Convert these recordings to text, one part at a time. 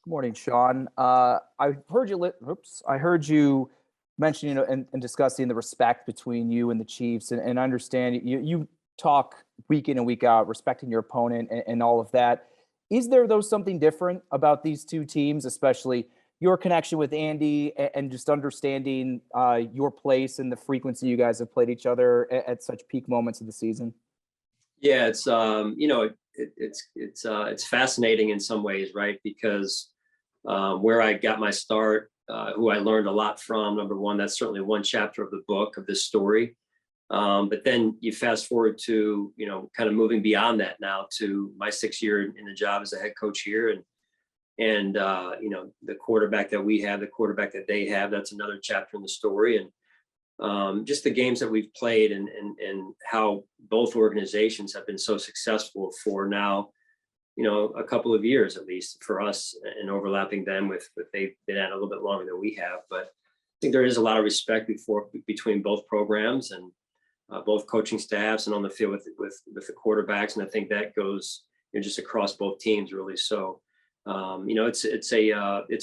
Good morning, Sean. I heard you mention, and discussing the respect between you and the Chiefs, and understand you talk week in and week out, respecting your opponent and all of that. Is there, though, something different about these two teams, especially your connection with Andy and just understanding your place and the frequency you guys have played each other at such peak moments of the season? Yeah, it's fascinating in some ways, right? Because where I got my start, who I learned a lot from. Number one, that's certainly one chapter of the book of this story. But then you fast forward to, kind of moving beyond that now to my 6th year in the job as a head coach here. And the quarterback that we have, the quarterback that they have, that's another chapter in the story. And just the games that we've played and how both organizations have been so successful for now, a couple of years, at least for us, and overlapping them with they've been at a little bit longer than we have. But I think there is a lot of respect between both programs and both coaching staffs and on the field with the quarterbacks. And I think that goes just across both teams, really. So, it's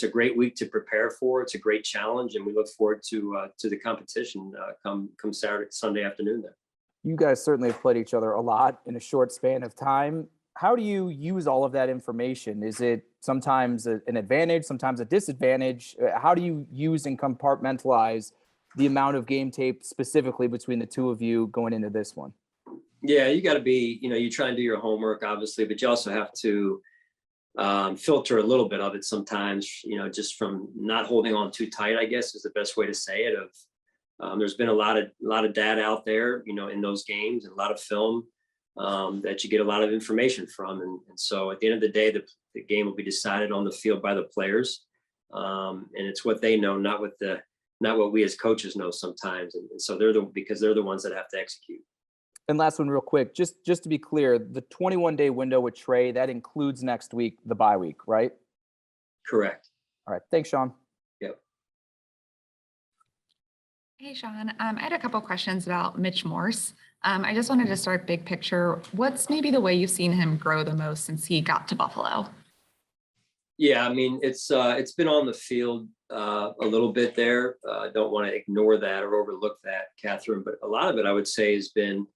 a great week to prepare for. It's a great challenge, and we look forward to the competition come Sunday afternoon there. You guys certainly have played each other a lot in a short span of time. How do you use all of that information? Is it sometimes an advantage, sometimes a disadvantage? How do you use and compartmentalize the amount of game tape specifically between the two of you going into this one? Yeah, you got to be, you try and do your homework, obviously, but you also have to filter a little bit of it sometimes, just from not holding on too tight, I guess is the best way to say it. There's been a lot of data out there, in those games, and a lot of film that you get a lot of information from. And so at the end of the day, the game will be decided on the field by the players. And it's what they know, not what we as coaches know sometimes. And so because they're the ones that have to execute. And last one real quick, just to be clear, the 21-day window with Trey, that includes next week, the bye week, right? Correct. All right. Thanks, Sean. Yep. Hey, Sean. I had a couple questions about Mitch Morse. I just wanted to start big picture. What's maybe the way you've seen him grow the most since he got to Buffalo? Yeah, I mean, it's been on the field a little bit there. I don't want to ignore that or overlook that, Catherine, but a lot of it, I would say, has been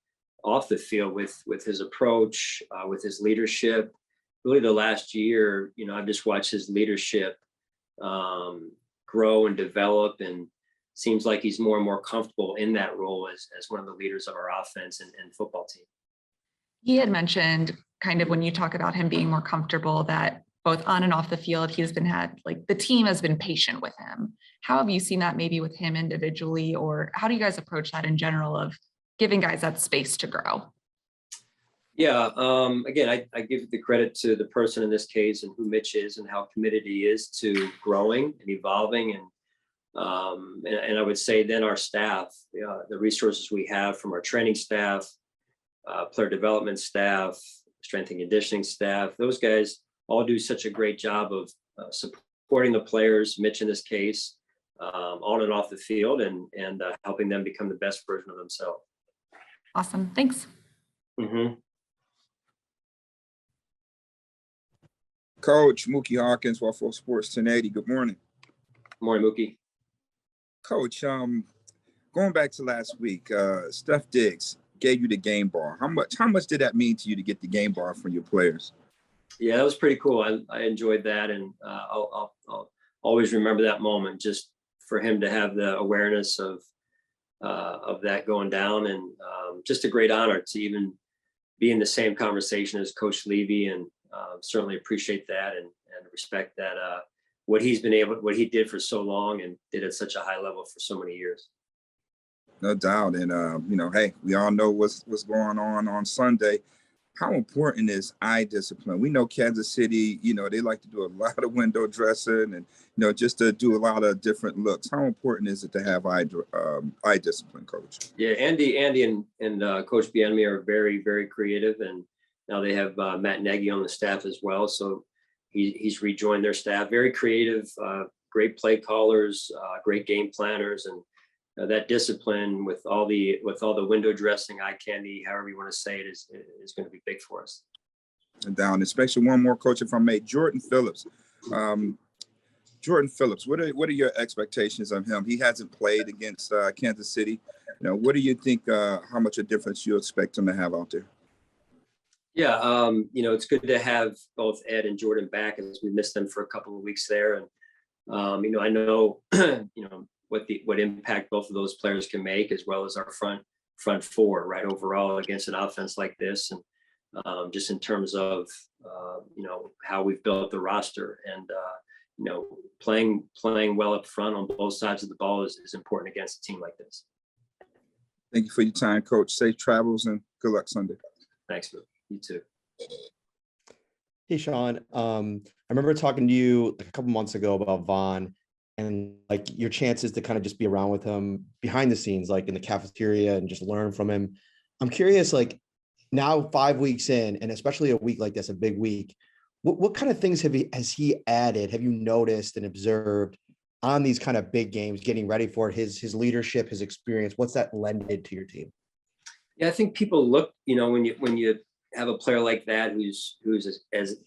off the field with his approach, with his leadership. Really the last year, I've just watched his leadership grow and develop, and seems like he's more and more comfortable in that role as one of the leaders of our offense and football team. He had mentioned, kind of when you talk about him being more comfortable, that both on and off the field, the team has been patient with him. How have you seen that maybe with him individually, or how do you guys approach that in general of giving guys that space to grow? Yeah, again, I give the credit to the person in this case and who Mitch is and how committed he is to growing and evolving. And I would say then our staff, the resources we have from our training staff, player development staff, strength and conditioning staff, those guys all do such a great job of supporting the players, Mitch in this case, on and off the field, and helping them become the best version of themselves. Awesome. Thanks. Mm-hmm. Coach Mookie Hawkins, Waffle Sports 1080. Good morning. Good morning, Mookie. Coach, going back to last week, Steph Diggs gave you the game bar. How much did that mean to you to get the game bar from your players? Yeah, that was pretty cool. I enjoyed that, and I'll always remember that moment. Just for him to have the awareness of that going down, and just a great honor to even be in the same conversation as Coach Levy, and certainly appreciate that and respect that what he did for so long and did at such a high level for so many years. No doubt. And, hey, we all know what's going on Sunday. How important is eye discipline? We know Kansas City, they like to do a lot of window dressing and, just to do a lot of different looks. How important is it to have eye discipline, Coach? Yeah, Andy and Coach Bieniemy are very, very creative. And now they have Matt Nagy on the staff as well. So he's rejoined their staff. Very creative, great play callers, great game planners, and that discipline with all the window dressing, eye candy, however you want to say it, is going to be big for us. And down, especially one more, Coach, if I may, Jordan Phillips. Jordan Phillips, what are your expectations of him? He hasn't played against Kansas City. What do you think? How much a difference you expect him to have out there? Yeah, it's good to have both Ed and Jordan back, as we missed them for a couple of weeks there. And I know what impact both of those players can make, as well as our front four, right, overall against an offense like this, and just in terms of how we've built the roster, and playing well up front on both sides of the ball is important against a team like this. Thank you for your time, Coach. Safe travels and good luck Sunday. Thanks, Phil. You too. Hey, Sean. I remember talking to you a couple months ago about Vaughn and like your chances to kind of just be around with him behind the scenes, like in the cafeteria, and just learn from him. I'm curious, like now 5 weeks in, and especially a week like this, a big week, what kind of things has he added? Have you noticed and observed on these kind of big games, getting ready for it, his leadership, his experience? What's that lended to your team? Yeah, I think people look, when you have a player like that who's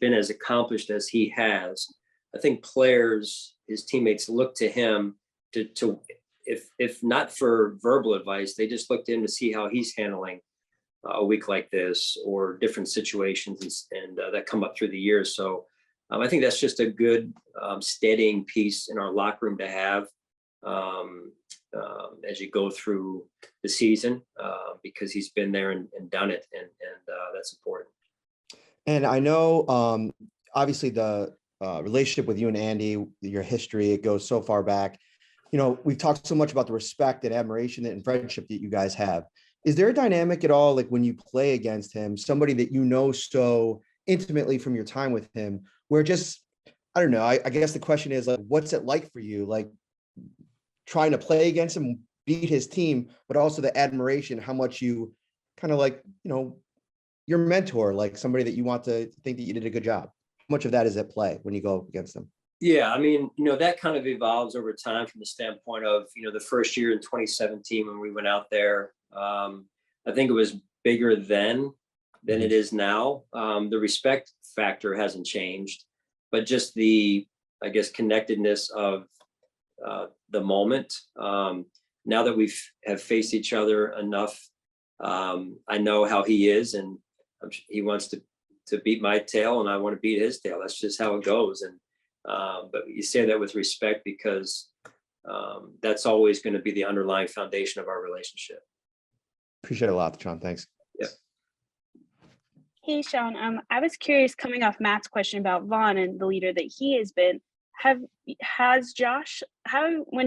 been as accomplished as he has, I think players, his teammates, look to him to if not for verbal advice, they just look to him to see how he's handling a week like this, or different situations and that come up through the years. So I think that's just a good steadying piece in our locker room to have as you go through the season, because he's been there and done it, and that's important. And I know, obviously, the relationship with you and Andy, your history, it goes so far back. We've talked so much about the respect and admiration and friendship that you guys have. Is there a dynamic at all, like when you play against him, somebody that you know so intimately from your time with him, where just, I don't know, I guess the question is, like, what's it like for you, like trying to play against him, beat his team, but also the admiration, how much you kind of like, your mentor, like somebody that you want to think that you did a good job. How much of that is at play when you go up against them? Yeah, I mean, that kind of evolves over time from the standpoint of, the first year in 2017 when we went out there. I think it was bigger then than it is now. The respect factor hasn't changed, but just the, I guess, connectedness of the moment. Now that we have faced each other enough, I know how he is, and he wants to beat my tail, and I want to beat his tail. That's just how it goes. And but you say that with respect, because that's always going to be the underlying foundation of our relationship. Appreciate it a lot, Sean. Thanks. Yeah. Hey, Sean. I was curious, coming off Matt's question about Vaughn and the leader that he has been. When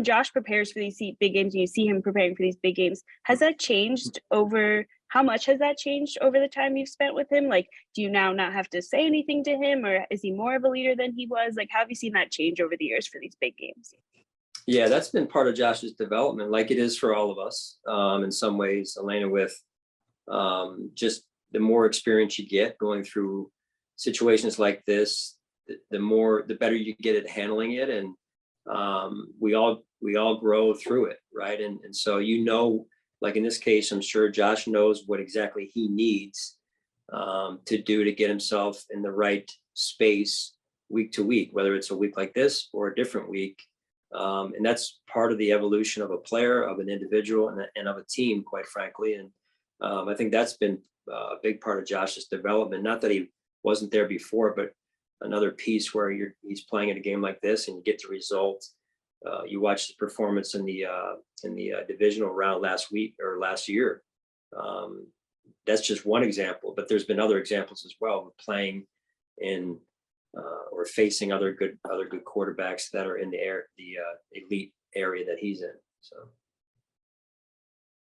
Josh prepares for these big games, and you see him preparing for these big games, has that changed over? How much has that changed over the time you've spent with him? Like, do you now not have to say anything to him, or is he more of a leader than he was? Like, how have you seen that change over the years for these big games? Yeah, that's been part of Josh's development, like it is for all of us. In some ways, Elena, with just the more experience you get going through situations like this, the better you get at handling it, and we all grow through it, right? And so like in this case, I'm sure Josh knows what exactly he needs to do to get himself in the right space week to week, whether it's a week like this or a different week. And that's part of the evolution of a player, of an individual, and of a team, quite frankly. And I think that's been a big part of Josh's development. Not that he wasn't there before, but another piece where he's playing in a game like this and you get the result. You watch the performance in the divisional round last week or last year. That's just one example, but there's been other examples as well of playing in or facing other good quarterbacks that are in the elite area that he's in. So